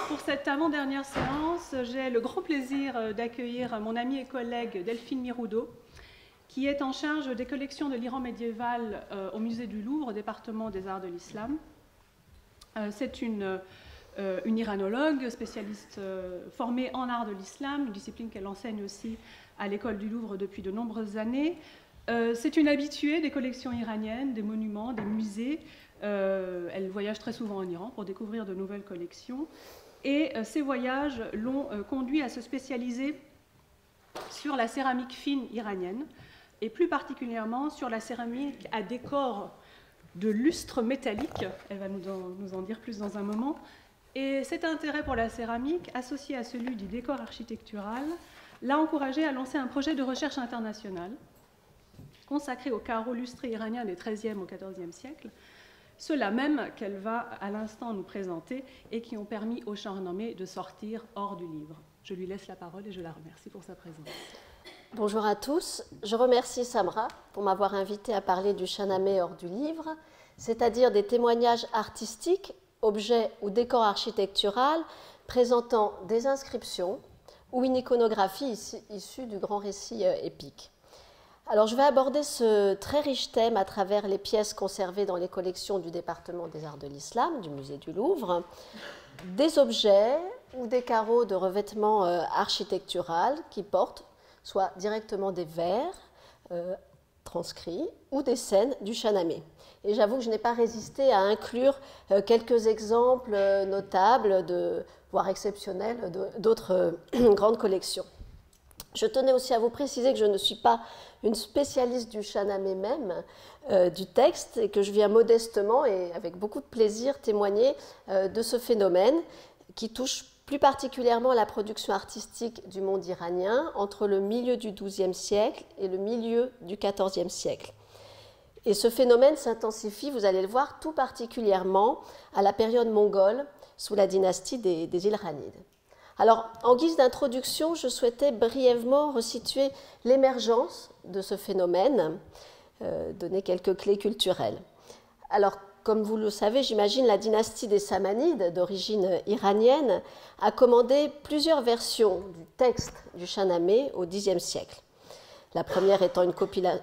Pour cette avant-dernière séance, j'ai le grand plaisir d'accueillir mon amie et collègue Delphine Miroudot, qui est en charge des collections de l'Iran médiéval au musée du Louvre, au département des arts de l'islam. C'est une iranologue, spécialiste formée en art de l'islam, une discipline qu'elle enseigne aussi à l'école du Louvre depuis de nombreuses années. C'est une habituée des collections iraniennes, des monuments, des musées. Elle voyage très souvent en Iran pour découvrir de nouvelles collections. Et ces voyages l'ont conduit à se spécialiser sur la céramique fine iranienne, et plus particulièrement sur la céramique à décor de lustre métallique. Elle va nous en dire plus dans un moment. Et cet intérêt pour la céramique, associé à celui du décor architectural, l'a encouragée à lancer un projet de recherche international consacré aux carreaux lustrés iraniens des XIIIe au XIVe siècle, ceux-là même qu'elle va à l'instant nous présenter et qui ont permis au Shahnameh de sortir hors du livre. Je lui laisse la parole et je la remercie pour sa présence. Bonjour à tous. Je remercie Samra pour m'avoir invité à parler du Shahnameh hors du livre, c'est-à-dire des témoignages artistiques, objets ou décors architecturaux présentant des inscriptions ou une iconographie issue du grand récit épique. Alors, je vais aborder ce très riche thème à travers les pièces conservées dans les collections du département des arts de l'islam, du musée du Louvre, des objets ou des carreaux de revêtement architectural qui portent soit directement des vers transcrits ou des scènes du Shahnameh. Et j'avoue que je n'ai pas résisté à inclure quelques exemples notables, voire exceptionnels, d'autres grandes collections. Je tenais aussi à vous préciser que je ne suis pas une spécialiste du Shahnameh même, du texte, et que je viens modestement et avec beaucoup de plaisir témoigner de ce phénomène qui touche plus particulièrement la production artistique du monde iranien entre le milieu du XIIe siècle et le milieu du XIVe siècle. Et ce phénomène s'intensifie, vous allez le voir, tout particulièrement à la période mongole, sous la dynastie des Ilkhanides. Alors, en guise d'introduction, je souhaitais brièvement resituer l'émergence de ce phénomène, donner quelques clés culturelles. Alors, comme vous le savez, j'imagine, la dynastie des Samanides, d'origine iranienne, a commandé plusieurs versions du texte du Shahnameh au Xe siècle. La première étant une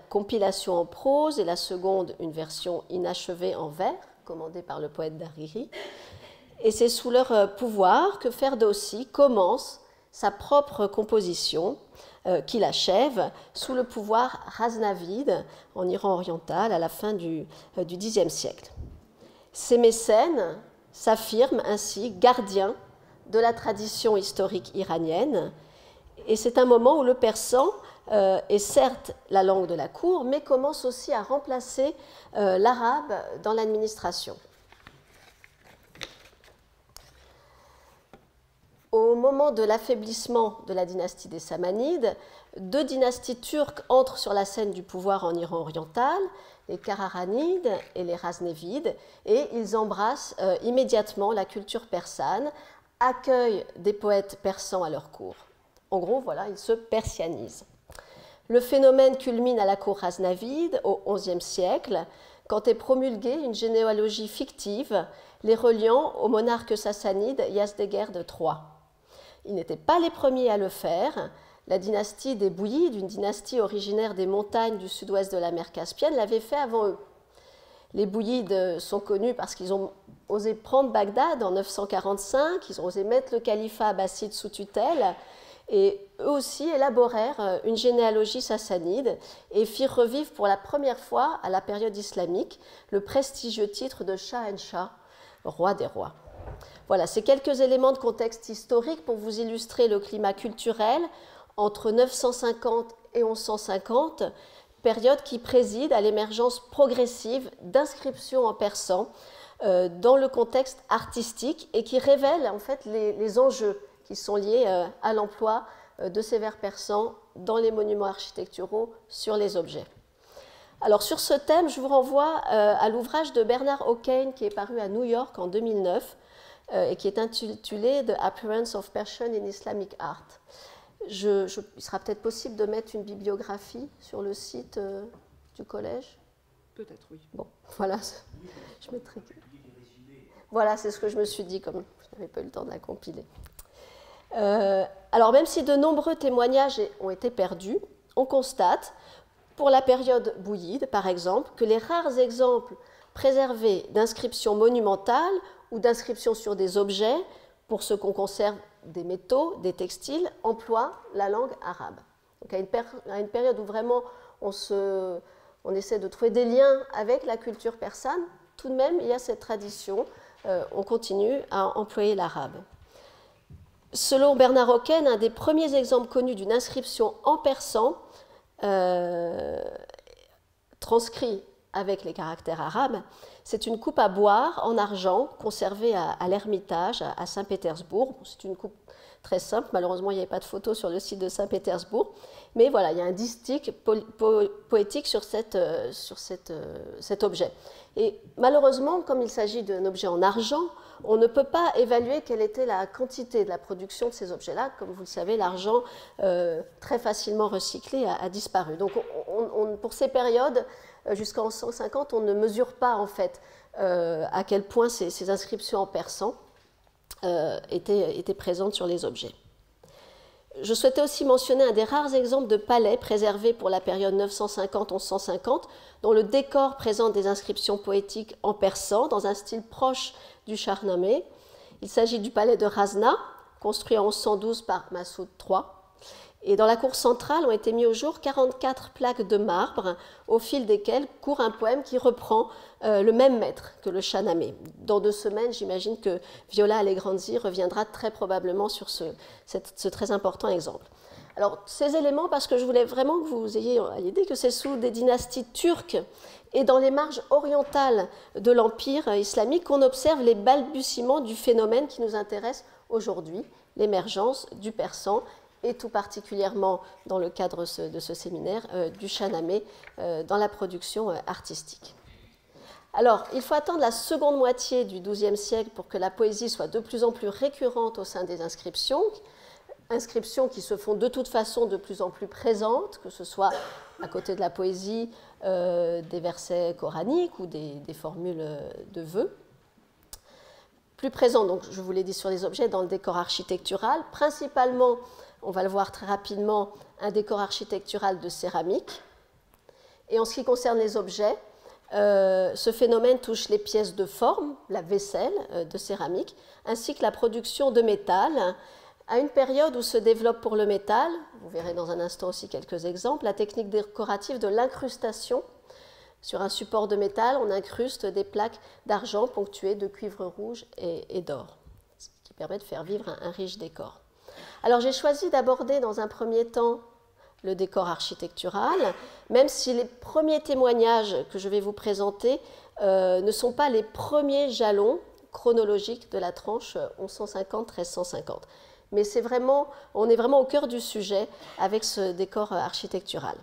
compilation en prose et la seconde une version inachevée en vers, commandée par le poète Dariri. Et c'est sous leur pouvoir que Ferdowsi commence sa propre composition, qu'il achève sous le pouvoir ghaznavide en Iran oriental à la fin du Xe siècle. Ces mécènes s'affirment ainsi gardiens de la tradition historique iranienne, et c'est un moment où le persan est certes la langue de la cour, mais commence aussi à remplacer l'arabe dans l'administration. Au moment de l'affaiblissement de la dynastie des Samanides, deux dynasties turques entrent sur la scène du pouvoir en Iran oriental, les Kararanides et les Ghaznévides, et ils embrassent immédiatement la culture persane, accueillent des poètes persans à leur cour. En gros, voilà, ils se persianisent. Le phénomène culmine à la cour ghaznavide au XIe siècle, quand est promulguée une généalogie fictive les reliant au monarque sassanide Yazdegerd III. Ils n'étaient pas les premiers à le faire. La dynastie des Bouyides, une dynastie originaire des montagnes du sud-ouest de la mer Caspienne, l'avait fait avant eux. Les Bouyides sont connus parce qu'ils ont osé prendre Bagdad en 945, ils ont osé mettre le califat abbasside sous tutelle, et eux aussi élaborèrent une généalogie sassanide et firent revivre pour la première fois, à la période islamique, le prestigieux titre de Shahenshah, roi des rois. Voilà, c'est quelques éléments de contexte historique pour vous illustrer le climat culturel entre 950 et 1150, période qui préside à l'émergence progressive d'inscriptions en persan dans le contexte artistique et qui révèle en fait les enjeux qui sont liés à l'emploi de ces vers persans dans les monuments architecturaux sur les objets. Alors sur ce thème, je vous renvoie à l'ouvrage de Bernard O'Kane qui est paru à New York en 2009 et qui est intitulé « The Appearance of Persian in Islamic Art ». Il sera peut-être possible de mettre une bibliographie sur le site du collège. Peut-être, oui. Bon, voilà, je mettrai. Voilà, c'est ce que je me suis dit, comme Je n'avais pas eu le temps de la compiler. Alors même si de nombreux témoignages ont été perdus, on constate, pour la période bouillide par exemple, que les rares exemples préservés d'inscriptions monumentales ou d'inscriptions sur des objets, pour ce qu'on conserve des métaux, des textiles, emploient la langue arabe. Donc à une période où vraiment on essaie de trouver des liens avec la culture persane, tout de même il y a cette tradition, on continue à employer l'arabe. Selon Bernard Hocken, un des premiers exemples connus d'une inscription en persan, transcrit avec les caractères arabes, c'est une coupe à boire en argent conservée à l'Ermitage à Saint-Pétersbourg. C'est une coupe très simple, malheureusement il n'y avait pas de photo sur le site de Saint-Pétersbourg, mais voilà, il y a un distique poétique sur cet objet. Et malheureusement, comme il s'agit d'un objet en argent, on ne peut pas évaluer quelle était la quantité de la production de ces objets-là. Comme vous le savez, l'argent très facilement recyclé a disparu. Donc pour ces périodes, jusqu'en 150, on ne mesure pas en fait à quel point ces inscriptions en persan étaient présentes sur les objets. Je souhaitais aussi mentionner un des rares exemples de palais préservés pour la période 950-1150, dont le décor présente des inscriptions poétiques en persan, dans un style proche du Shahnameh. Il s'agit du palais de Razna, construit en 1112 par Massoud III. Et dans la cour centrale ont été mis au jour 44 plaques de marbre, au fil desquelles court un poème qui reprend le même maître que le Shahnameh. Dans 2 semaines, j'imagine que Viola Allegranzi reviendra très probablement sur ce très important exemple. Alors, ces éléments, parce que je voulais vraiment que vous ayez l'idée que c'est sous des dynasties turques et dans les marges orientales de l'Empire islamique qu'on observe les balbutiements du phénomène qui nous intéresse aujourd'hui, l'émergence du persan, et tout particulièrement dans le cadre de ce séminaire, du Shahnameh dans la production artistique. Alors, il faut attendre la seconde moitié du XIIe siècle pour que la poésie soit de plus en plus récurrente au sein des inscriptions qui se font de toute façon de plus en plus présentes, que ce soit à côté de la poésie, des versets coraniques ou des formules de vœux. Plus présentes, donc je vous l'ai dit, sur les objets dans le décor architectural, principalement, on va le voir très rapidement, un décor architectural de céramique. Et en ce qui concerne les objets, ce phénomène touche les pièces de forme, la vaisselle de céramique, ainsi que la production de métal, à une période où se développe pour le métal, vous verrez dans un instant aussi quelques exemples, la technique décorative de l'incrustation. Sur un support de métal, on incruste des plaques d'argent ponctuées de cuivre rouge et d'or, ce qui permet de faire vivre un riche décor. Alors j'ai choisi d'aborder dans un premier temps le décor architectural, même si les premiers témoignages que je vais vous présenter ne sont pas les premiers jalons chronologiques de la tranche 1150-1350. Mais on est vraiment au cœur du sujet avec ce décor architectural.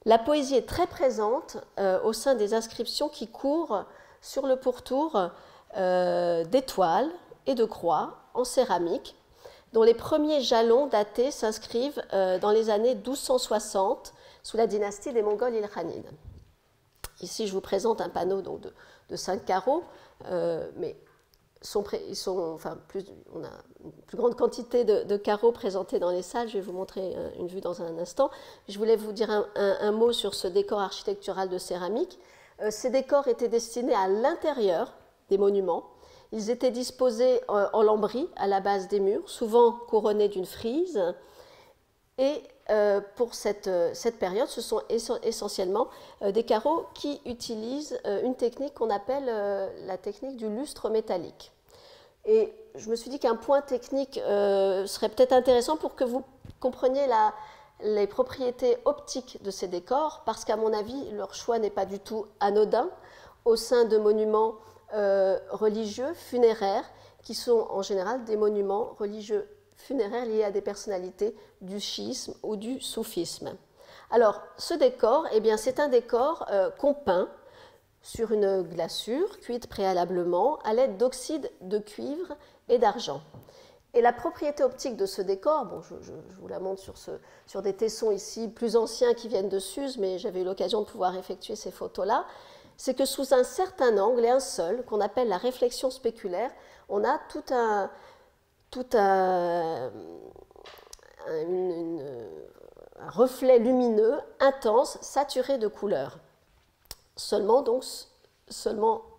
La poésie est très présente au sein des inscriptions qui courent sur le pourtour d'étoiles et de croix en céramique, dont les premiers jalons datés s'inscrivent dans les années 1260 sous la dynastie des Mongols Ilkhanides. Ici, je vous présente un panneau donc, de 5 carreaux, mais on a une plus grande quantité de carreaux présentés dans les salles. Je vais vous montrer une vue dans un instant. Je voulais vous dire un mot sur ce décor architectural de céramique. Ces décors étaient destinés à l'intérieur des monuments. Ils étaient disposés en lambris à la base des murs, souvent couronnés d'une frise. Et pour cette période, ce sont essentiellement des carreaux qui utilisent une technique qu'on appelle la technique du lustre métallique. Et je me suis dit qu'un point technique serait peut-être intéressant pour que vous compreniez les propriétés optiques de ces décors, parce qu'à mon avis, leur choix n'est pas du tout anodin au sein de monuments religieux, funéraires, qui sont en général des monuments religieux funéraires liés à des personnalités du chiisme ou du soufisme. Alors, ce décor, eh bien, c'est un décor qu'on peint sur une glaçure cuite préalablement à l'aide d'oxyde de cuivre et d'argent. Et la propriété optique de ce décor, bon, je vous la montre sur des tessons ici plus anciens qui viennent de Suse, mais j'avais eu l'occasion de pouvoir effectuer ces photos-là. c'est que sous un certain angle, et un seul, qu'on appelle la réflexion spéculaire, on a un reflet lumineux, intense, saturé de couleurs. Seulement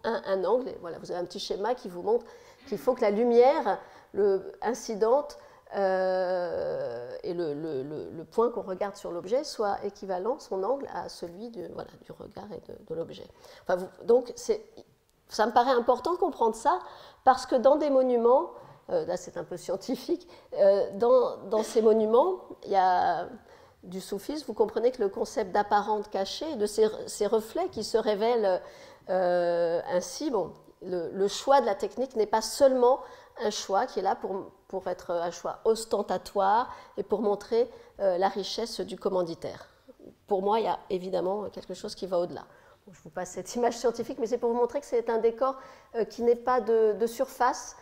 un angle, et voilà, vous avez un petit schéma qui vous montre qu'il faut que la lumière incidente et le point qu'on regarde sur l'objet soit équivalent, son angle, à celui du regard et de l'objet. Enfin, donc, ça me paraît important de comprendre ça, parce que dans des monuments, là c'est un peu scientifique, dans ces monuments, il y a du soufisme, vous comprenez que le concept d'apparente cachée, de ces reflets qui se révèlent ainsi, bon, le choix de la technique n'est pas seulement un choix qui est là pour être un choix ostentatoire et pour montrer la richesse du commanditaire. Pour moi, il y a évidemment quelque chose qui va au-delà. Bon, je vous passe cette image scientifique, mais c'est pour vous montrer que c'est un décor qui n'est pas de surface.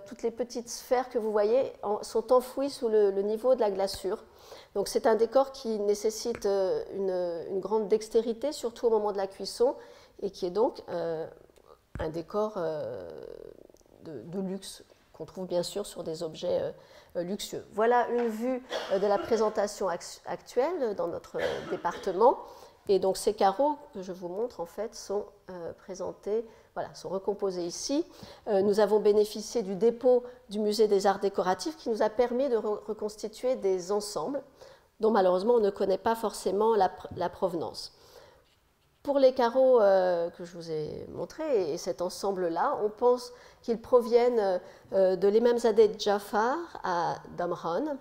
Toutes les petites sphères que vous voyez sont enfouies sous le niveau de la glaçure. Donc c'est un décor qui nécessite une grande dextérité, surtout au moment de la cuisson, et qui est donc un décor de luxe qu'on trouve bien sûr sur des objets luxueux. Voilà une vue de la présentation actuelle dans notre département. Et donc ces carreaux que je vous montre en fait sont présentés, voilà, sont recomposés ici. Nous avons bénéficié du dépôt du musée des arts décoratifs qui nous a permis de reconstituer des ensembles dont malheureusement on ne connaît pas forcément la provenance. Pour les carreaux que je vous ai montrés et cet ensemble-là, on pense qu'ils proviennent de l'Imamzadeh Jafar à Damran.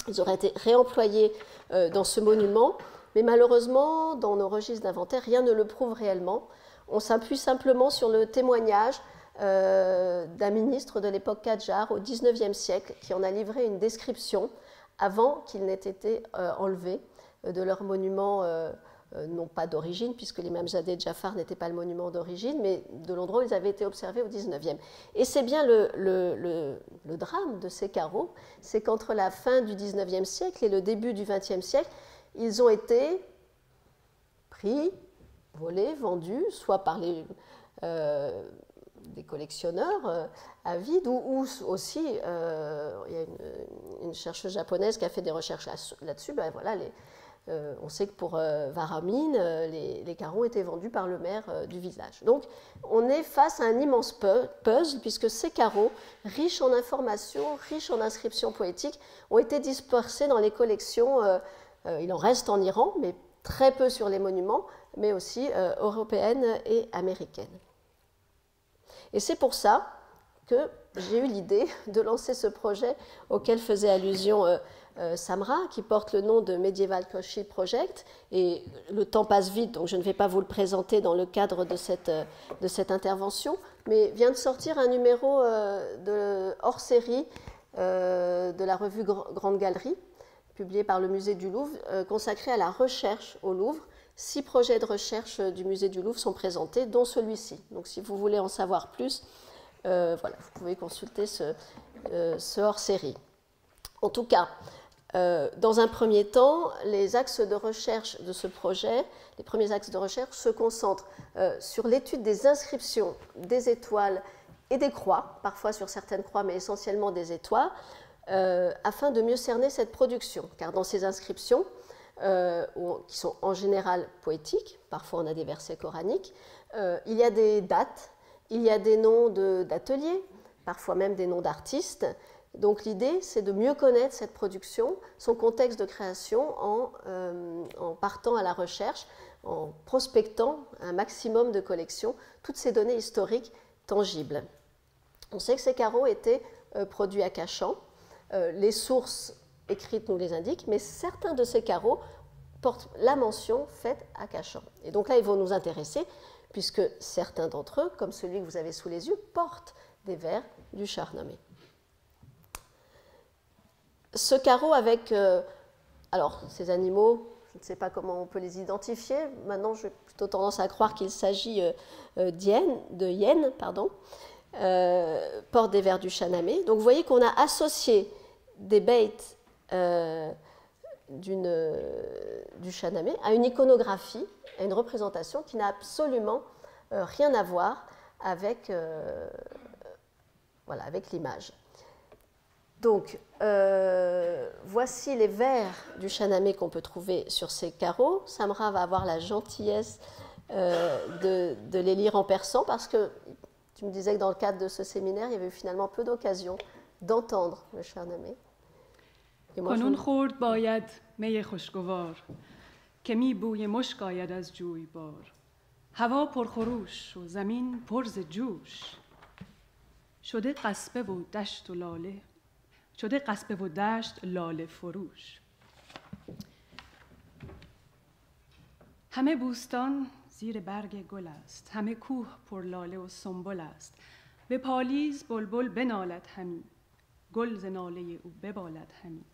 Ils auraient été réemployés dans ce monument, mais malheureusement, dans nos registres d'inventaire, rien ne le prouve réellement. On s'appuie simplement sur le témoignage d'un ministre de l'époque Kadjar au XIXe siècle qui en a livré une description avant qu'ils n'aient été enlevés de leur monument, non pas d'origine, puisque l'Imamzadeh Jafar n'était pas le monument d'origine, mais de l'endroit où ils avaient été observés au XIXe. Et c'est bien le drame de ces carreaux, c'est qu'entre la fin du XIXe siècle et le début du XXe siècle, ils ont été pris, volés, vendus, soit par des collectionneurs avides, ou aussi, il y a une chercheuse japonaise qui a fait des recherches là-dessus. Ben voilà, on sait que pour Varamine, les carreaux étaient vendus par le maire du village. Donc, on est face à un immense puzzle, puisque ces carreaux, riches en informations, riches en inscriptions poétiques, ont été dispersés dans les collections. Il en reste en Iran, mais très peu sur les monuments, mais aussi européennes et américaines. Et c'est pour ça que j'ai eu l'idée de lancer ce projet auquel faisait allusion Samra, qui porte le nom de Medieval Koshi Project. Et le temps passe vite, donc je ne vais pas vous le présenter dans le cadre de cette intervention, mais vient de sortir un numéro hors série de la revue Grande Galerie, publié par le Musée du Louvre, consacré à la recherche au Louvre. 6 projets de recherche du Musée du Louvre sont présentés, dont celui-ci. Donc si vous voulez en savoir plus, voilà, vous pouvez consulter ce hors-série. En tout cas, dans un premier temps, les axes de recherche de ce projet, les premiers axes de recherche se concentrent sur l'étude des inscriptions des étoiles et des croix, parfois sur certaines croix, mais essentiellement des étoiles, afin de mieux cerner cette production. Car dans ces inscriptions, qui sont en général poétiques, parfois on a des versets coraniques, il y a des dates, il y a des noms d'ateliers, parfois même des noms d'artistes. Donc l'idée, c'est de mieux connaître cette production, son contexte de création, en partant à la recherche, en prospectant un maximum de collections, toutes ces données historiques tangibles. On sait que ces carreaux étaient produits à Cachan. Les sources écrites nous les indiquent, mais certains de ces carreaux portent la mention faite à Cachan. Et donc là, ils vont nous intéresser, puisque certains d'entre eux, comme celui que vous avez sous les yeux, portent des vers du Shahnameh. Ce carreau avec, alors ces animaux, je ne sais pas comment on peut les identifier, maintenant j'ai plutôt tendance à croire qu'il s'agit de hyènes, portent des vers du Shahnameh. Donc vous voyez qu'on a associé des bêtes du Shahnameh à une iconographie, à une représentation qui n'a absolument rien à voir avec, voilà, avec l'image. Donc, voici les vers du Shahnameh qu'on peut trouver sur ces carreaux. Samra va avoir la gentillesse de les lire en persan parce que tu me disais que dans le cadre de ce séminaire, il y avait eu finalement peu d'occasions d'entendre le Shahnameh. کنون خورد باید می خوشگوار که می بوی مشک آید از جویبار هوا پرخروش و زمین پر ز جوش شده قصبه و دشت و لاله شده قصبه و دشت لاله فروش همه بوستان زیر برگ گل است همه کوه پر لاله و سنبل است به پالیز بلبل بنالد همی گل ز ناله او ببالد همی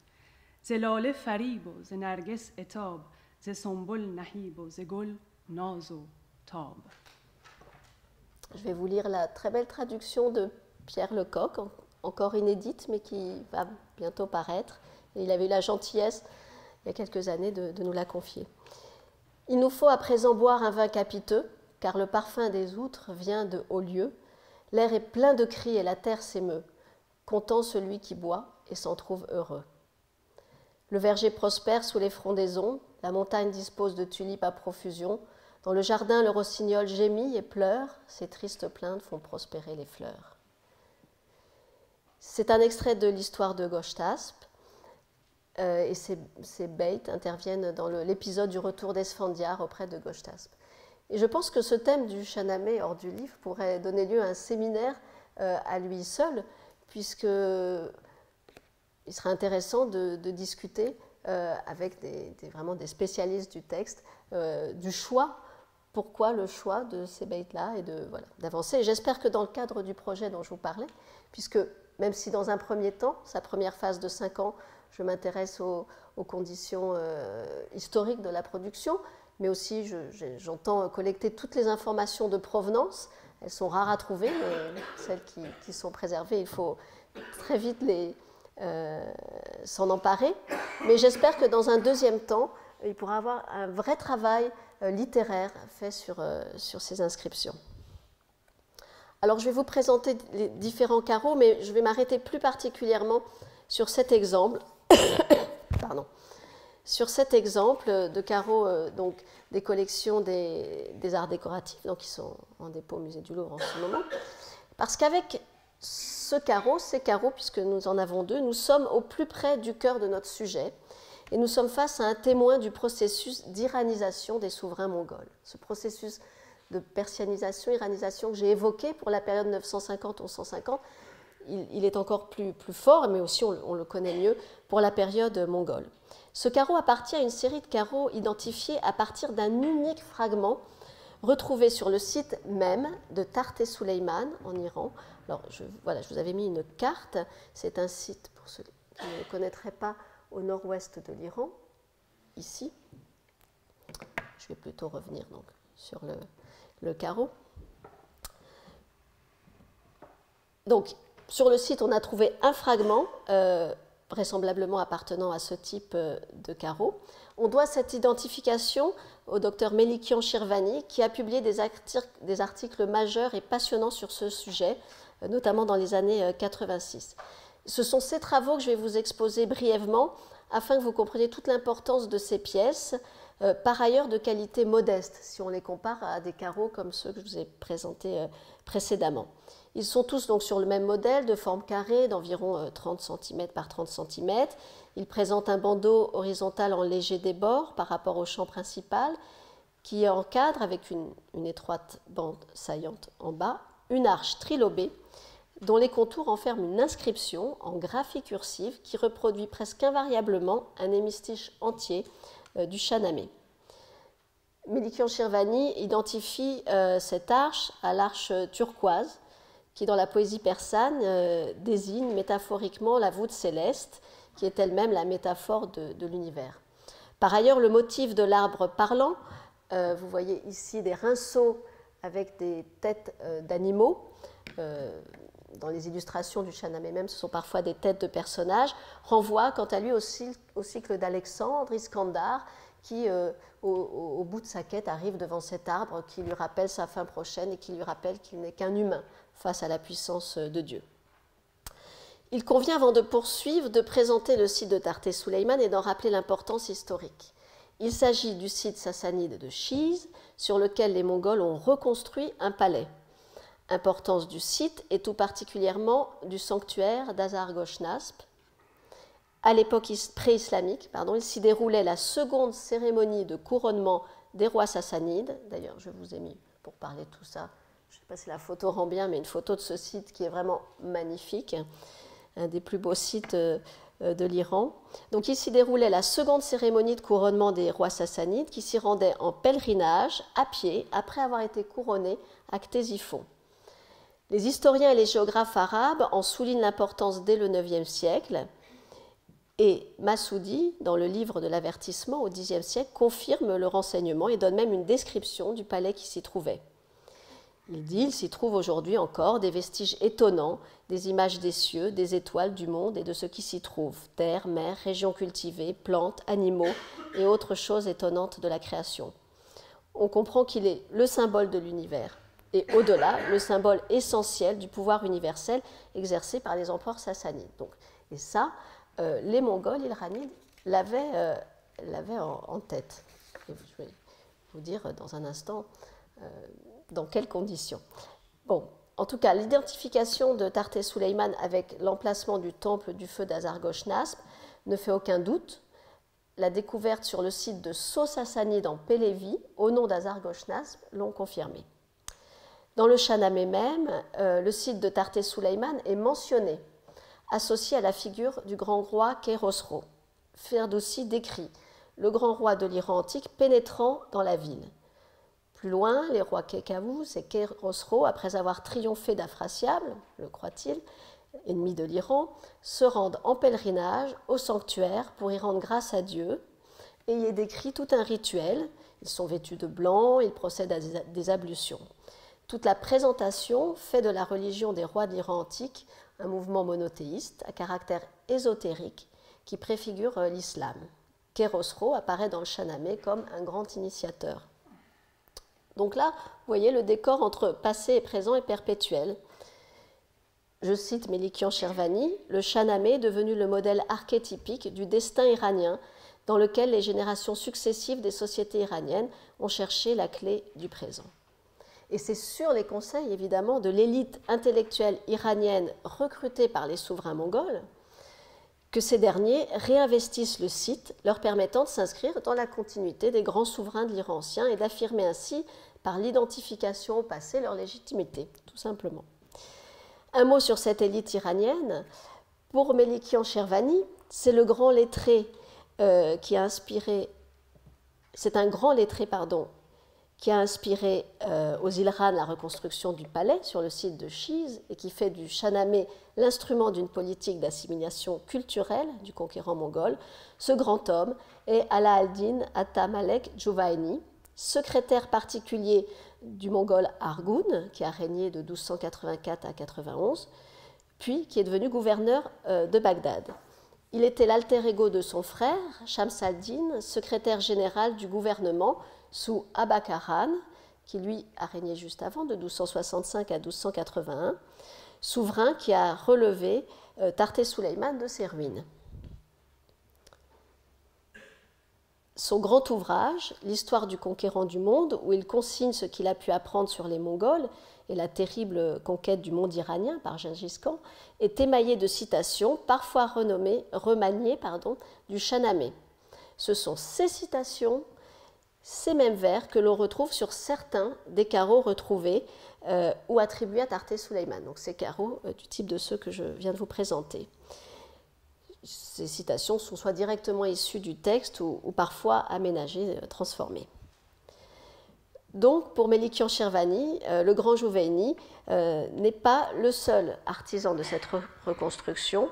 ز لاله فریب و ز نرگس عتاب ز سنبل نهیب و ز گل ناز و تاب. Je vais vous lire la très belle traduction de Pierre Lecoq, encore inédite mais qui va bientôt paraître. Et il avait eu la gentillesse il y a quelques années de nous la confier. Il nous faut à présent boire un vin capiteux, car le parfum des outres vient de hauts lieux. L'air est plein de cris et la terre s'émeut. Content celui qui boit et s'en trouve heureux. Le verger prospère sous les frondaisons, la montagne dispose de tulipes à profusion. Dans le jardin, le rossignol gémit et pleure, ses tristes plaintes font prospérer les fleurs. C'est un extrait de l'histoire de Goshtasp, et ces bêtes interviennent dans l'épisode du retour d'Esfandiar auprès de Goshtasp. Et je pense que ce thème du Shahnameh hors du livre pourrait donner lieu à un séminaire à lui seul, puisque il serait intéressant de discuter avec vraiment des spécialistes du texte, du choix, pourquoi le choix de ces bêtes-là et d'avancer. Et j'espère que dans le cadre du projet dont je vous parlais, puisque même si dans un premier temps, sa première phase de 5 ans, je m'intéresse aux conditions historiques de la production, mais aussi j'entends collecter toutes les informations de provenance. Elles sont rares à trouver, mais celles qui sont préservées, il faut très vite s'en emparer. Mais j'espère que dans un deuxième temps, il pourra avoir un vrai travail littéraire fait sur ces inscriptions. Alors je vais vous présenter les différents carreaux, mais je vais m'arrêter plus particulièrement sur cet exemple. Pardon. Sur cet exemple de carreaux donc, des collections des arts décoratifs, donc qui sont en dépôt au musée du Louvre en ce moment, parce qu'avec ces carreaux, puisque nous en avons 2, nous sommes au plus près du cœur de notre sujet et nous sommes face à un témoin du processus d'iranisation des souverains mongols. Ce processus de persianisation, iranisation que j'ai évoqué pour la période 950-1150, il est encore plus fort, mais aussi on le connaît mieux pour la période mongole. Ce carreau appartient à une série de carreaux identifiés à partir d'un unique fragment retrouvé sur le site même de Tart-e Suleyman en Iran. Alors, je vous avais mis une carte. C'est un site, pour ceux qui ne le connaîtraient pas, au nord-ouest de l'Iran, ici. Je vais plutôt revenir donc, sur le carreau. Donc, sur le site, on a trouvé un fragment, vraisemblablement appartenant à ce type de carreau. On doit cette identification au docteur Melikian Shirvani, qui a publié des articles majeurs et passionnants sur ce sujet, notamment dans les années 86. Ce sont ces travaux que je vais vous exposer brièvement, afin que vous compreniez toute l'importance de ces pièces, par ailleurs de qualité modeste, si on les compare à des carreaux comme ceux que je vous ai présentés précédemment. Ils sont tous donc sur le même modèle, de forme carrée, d'environ 30 cm par 30 cm. Ils présentent un bandeau horizontal en léger débord par rapport au champ principal, qui encadre avec une étroite bande saillante en bas, une arche trilobée, dont les contours enferment une inscription en graphie cursive qui reproduit presque invariablement un hémistiche entier du Shahnameh. Melikian Shirvani identifie cette arche à l'arche turquoise, qui dans la poésie persane désigne métaphoriquement la voûte céleste, qui est elle-même la métaphore de l'univers. Par ailleurs, le motif de l'arbre parlant, vous voyez ici des rinceaux avec des têtes d'animaux, dans les illustrations du Shahnameh même, ce sont parfois des têtes de personnages, renvoie quant à lui au cycle d'Alexandre, Iskandar, qui, au bout de sa quête, arrive devant cet arbre qui lui rappelle sa fin prochaine et qui lui rappelle qu'il n'est qu'un humain face à la puissance de Dieu. Il convient, avant de poursuivre, de présenter le site de Tarté Souleyman et d'en rappeler l'importance historique. Il s'agit du site sassanide de Chiz, sur lequel les Mongols ont reconstruit un palais. Importance du site et tout particulièrement du sanctuaire d'Azar-Goshnasp. À l'époque pré-islamique, il s'y déroulait la seconde cérémonie de couronnement des rois sassanides. D'ailleurs, je vous ai mis, pour parler de tout ça, je ne sais pas si la photo rend bien, mais une photo de ce site qui est vraiment magnifique, un des plus beaux sites de l'Iran. Donc, il s'y déroulait la seconde cérémonie de couronnement des rois sassanides qui s'y rendaient en pèlerinage, à pied, après avoir été couronnés à Ctésiphon. Les historiens et les géographes arabes en soulignent l'importance dès le IXe siècle. Et Massoudi, dans le livre de l'avertissement au Xe siècle, confirme le renseignement et donne même une description du palais qui s'y trouvait. Il dit qu'il s'y trouve aujourd'hui encore des vestiges étonnants, des images des cieux, des étoiles, du monde et de ce qui s'y trouve, terre, mer, régions cultivées, plantes, animaux et autres choses étonnantes de la création. On comprend qu'il est le symbole de l'univers et au-delà, le symbole essentiel du pouvoir universel exercé par les empereurs sassanides. Et ça, les Mongols iraniens l'avaient en tête. Et je vais vous dire dans un instant dans quelles conditions. Bon, en tout cas, l'identification de Tarté Souleyman avec l'emplacement du temple du feu d'Azar-Goshnasp ne fait aucun doute. La découverte sur le site de Sassanide en Pélévi, au nom d'Azar-Goshnasp, l'ont confirmé. Dans le Shahnameh même, le site de Tarté Souleyman est mentionné, associé à la figure du grand roi Khosrow. Ferdowsi décrit le grand roi de l'Iran antique pénétrant dans la ville. Plus loin, les rois Kekavus et Khosrow, après avoir triomphé d'Afrasiable, le croit-il, ennemi de l'Iran, se rendent en pèlerinage au sanctuaire pour y rendre grâce à Dieu, et y est décrit tout un rituel. Ils sont vêtus de blanc, ils procèdent à des ablutions. Toute la présentation fait de la religion des rois de l'Iran antique un mouvement monothéiste à caractère ésotérique qui préfigure l'islam. Khosrow apparaît dans le Shahnameh comme un grand initiateur. Donc là, vous voyez le décor entre passé et présent est perpétuel. Je cite Melikian Shervani, le Shahnameh est devenu le modèle archétypique du destin iranien dans lequel les générations successives des sociétés iraniennes ont cherché la clé du présent. Et c'est sur les conseils, évidemment, de l'élite intellectuelle iranienne recrutée par les souverains mongols que ces derniers réinvestissent le site, leur permettant de s'inscrire dans la continuité des grands souverains de l'Iran ancien et d'affirmer ainsi, par l'identification au passé, leur légitimité, tout simplement. Un mot sur cette élite iranienne. Pour Melikian Shervani, c'est le grand lettré qui a inspiré... C'est un grand lettré, qui a inspiré aux Ilran la reconstruction du palais sur le site de Chiz et qui fait du Shahnameh l'instrument d'une politique d'assimilation culturelle du conquérant mongol. Ce grand homme est Ala al-Din Atta-Malek Jouvaini, secrétaire particulier du mongol Arghun, qui a régné de 1284 à 91, puis qui est devenu gouverneur de Bagdad. Il était l'alter ego de son frère, Shams al-Din, secrétaire général du gouvernement sous Abakaran, qui lui a régné juste avant, de 1265 à 1281, souverain qui a relevé Tarté Souleyman de ses ruines. Son grand ouvrage, L'histoire du conquérant du monde, où il consigne ce qu'il a pu apprendre sur les Mongols et la terrible conquête du monde iranien par Gengis Khan, est émaillé de citations, parfois remaniées du Shahnameh. Ce sont ces citations, ces mêmes vers que l'on retrouve sur certains des carreaux retrouvés ou attribués à Tarté Souleyman. Donc ces carreaux du type de ceux que je viens de vous présenter. Ces citations sont soit directement issues du texte ou parfois aménagées, transformées. Donc, pour Melikian Shervani, le grand Jouvaini n'est pas le seul artisan de cette reconstruction.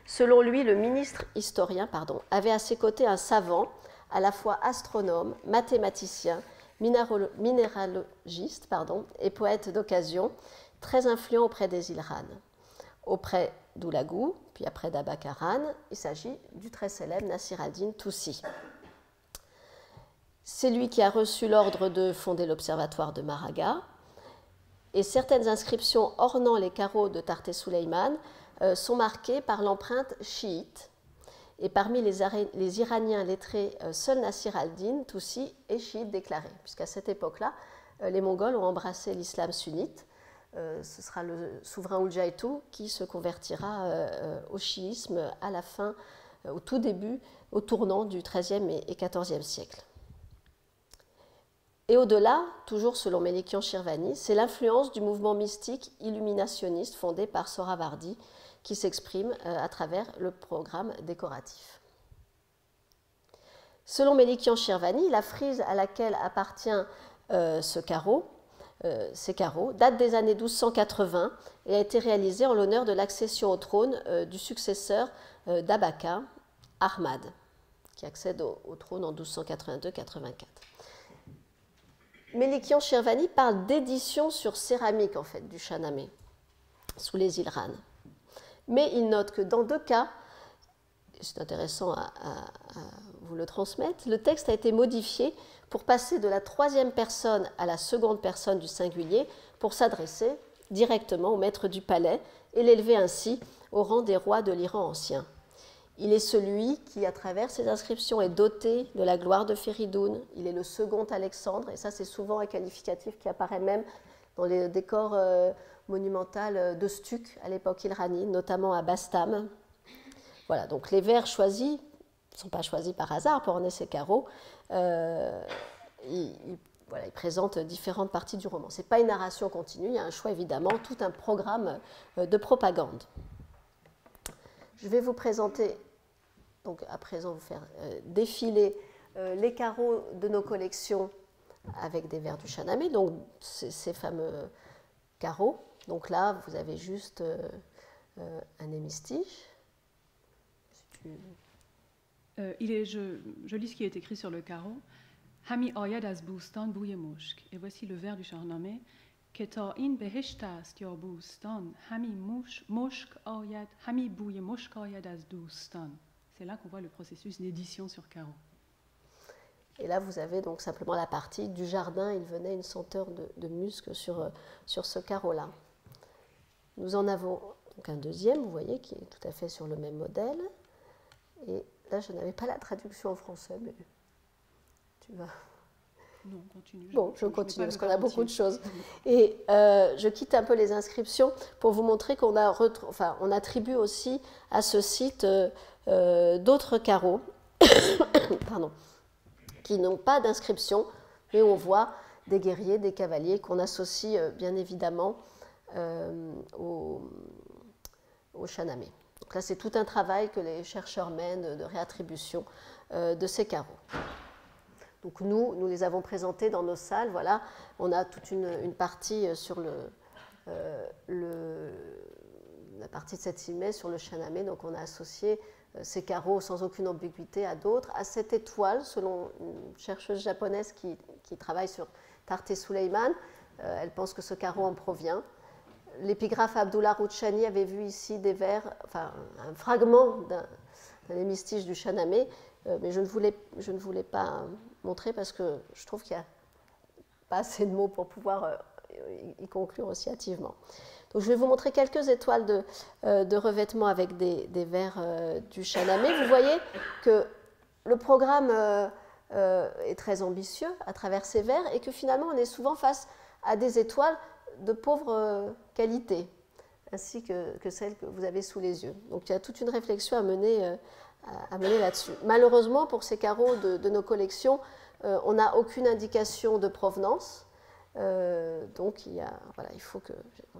Selon lui, le ministre historien avait à ses côtés un savant, à la fois astronome, mathématicien, minéralogiste et poète d'occasion, très influent auprès des Ilran. auprès d'Oulagou, puis après d'Abakaran. Il s'agit du très célèbre Nasir al-Din Toussi. C'est lui qui a reçu l'ordre de fonder l'observatoire de Maraga, et certaines inscriptions ornant les carreaux de Tarté Souleyman sont marquées par l'empreinte chiite. Et parmi les Iraniens lettrés, seul Nasir al-Din Toussi est chiite déclaré, puisqu'à cette époque-là, les Mongols ont embrassé l'islam sunnite. Ce sera le souverain Uljaitu qui se convertira au chiisme à la fin, au tout début, au tournant du XIIIe et XIVe siècle. Et au-delà, toujours selon Melikian Shirvani, c'est l'influence du mouvement mystique illuminationniste fondé par Sohrawardi qui s'exprime à travers le programme décoratif. Selon Melikian Shirvani, la frise à laquelle appartient ces carreaux date des années 1280 et a été réalisée en l'honneur de l'accession au trône du successeur d'Abaka, Ahmad, qui accède au trône en 1282-84. Melikian Shirvani parle d'édition sur céramique en fait, du Shahnameh, sous les îles Han. Mais il note que dans 2 cas, c'est intéressant à vous le transmettre, le texte a été modifié pour passer de la 3e personne à la 2e personne du singulier pour s'adresser directement au maître du palais et l'élever ainsi au rang des rois de l'Iran ancien. Il est celui qui, à travers ses inscriptions, est doté de la gloire de Féridoun. Il est le second Alexandre, et ça c'est souvent un qualificatif qui apparaît même dans les décors monumentaux de stuc à l'époque iranienne, notamment à Bastam. Voilà, donc les vers choisis ne sont pas choisis par hasard pour orner ces carreaux. Ils présentent différentes parties du roman. Ce n'est pas une narration continue, il y a un choix évidemment, tout un programme de propagande. Je vais vous présenter, donc à présent vous faire défiler les carreaux de nos collections avec des vers du Shahnameh, donc ces fameux carreaux. Donc là, vous avez juste un hémistiche. Je lis ce qui est écrit sur le carreau. Hami ayad az boustan bouye mushk. Et voici le vers du Shahnameh. Keta in behesht ast ya boustan, hami mushk ayad, hami bouye mushk ayad az doustan. C'est là qu'on voit le processus d'édition sur carreau. Et là, vous avez donc simplement la partie du jardin. Il venait une senteur de musc sur ce carreau-là. Nous en avons donc un deuxième, vous voyez, qui est tout à fait sur le même modèle. Et là, je n'avais pas la traduction en français, mais tu vas... Non, continue. Bon, je continue parce qu'on a beaucoup de choses. Et je quitte un peu les inscriptions pour vous montrer qu'on on attribue aussi à ce site d'autres carreaux pardon, qui n'ont pas d'inscription, mais où on voit des guerriers, des cavaliers qu'on associe bien évidemment au Shahnameh. Donc là, c'est tout un travail que les chercheurs mènent de réattribution de ces carreaux. Donc nous les avons présentés dans nos salles. Voilà, on a toute une partie sur la partie de cette île sur le Shahnameh. Donc on a associé ces carreaux sans aucune ambiguïté à d'autres, à cette étoile, selon une chercheuse japonaise qui travaille sur Tarté Souleyman. Elle pense que ce carreau en provient. L'épigraphe Abdullah Rouchani avait vu ici des vers, enfin un fragment d'un hémistiche du Shahnameh, mais je ne voulais pas montrer parce que je trouve qu'il n'y a pas assez de mots pour pouvoir y conclure aussi hâtivement. Donc je vais vous montrer quelques étoiles de revêtement avec des vers du Shahnameh. Vous voyez que le programme est très ambitieux à travers ces vers et que finalement on est souvent face à des étoiles de pauvre qualité, ainsi que celles que vous avez sous les yeux. Donc il y a toute une réflexion à mener là-dessus. Malheureusement, pour ces carreaux de nos collections, on n'a aucune indication de provenance. Donc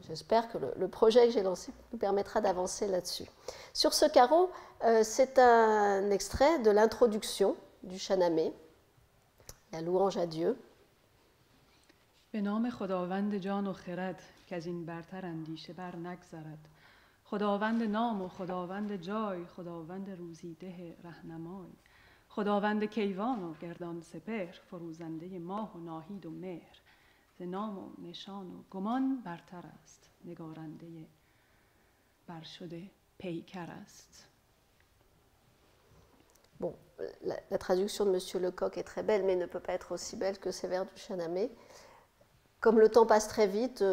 j'espère que le projet que j'ai lancé nous permettra d'avancer là-dessus. Sur ce carreau, c'est un extrait de l'introduction du Shahnameh, la louange à Dieu. به نام خداوند جان و خرد که از این برتر اندیشه بر نگذرد خداوند نام و خداوند جای خداوند روزیده رهنمای خداوند کیوان و گردان سپهر فروزنده ماه و ناهید و مهر ز نام و نشان و گمان برتر است نگارنده برشده پیکر است. Bon, la traduction de Monsieur Lecoq est très belle, mais ne peut pas être aussi belle que ces vers du Shahnameh. Comme le temps passe très vite,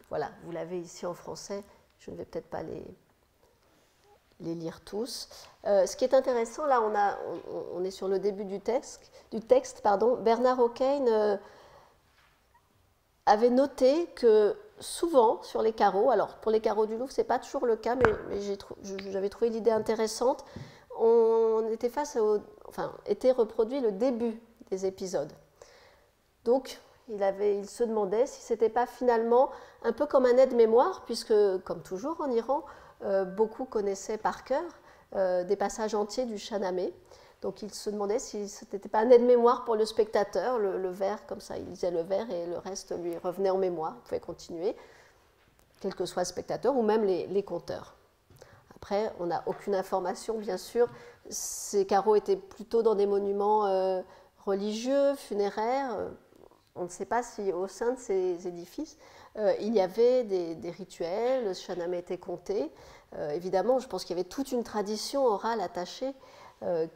voilà, vous l'avez ici en français, je ne vais peut-être pas les lire tous. Ce qui est intéressant, là, on est sur le début du texte. Bernard O'Kane avait noté que souvent, sur les carreaux, alors pour les carreaux du Louvre, ce n'est pas toujours le cas, mais j'avais trouvé l'idée intéressante, on était était reproduit le début des épisodes. Donc, il se demandait si ce n'était pas finalement un peu comme un aide-mémoire, puisque, comme toujours en Iran, beaucoup connaissaient par cœur des passages entiers du Shahnameh. Donc, il se demandait si ce n'était pas un aide-mémoire pour le spectateur, le vers, comme ça, il lisait le vers et le reste lui revenait en mémoire, il pouvait continuer, quel que soit le spectateur, ou même les conteurs. Après, on n'a aucune information, bien sûr. Ces carreaux étaient plutôt dans des monuments religieux, funéraires. On ne sait pas si au sein de ces édifices, il y avait des rituels, le Shahnameh était compté. Évidemment, je pense qu'il y avait toute une tradition orale attachée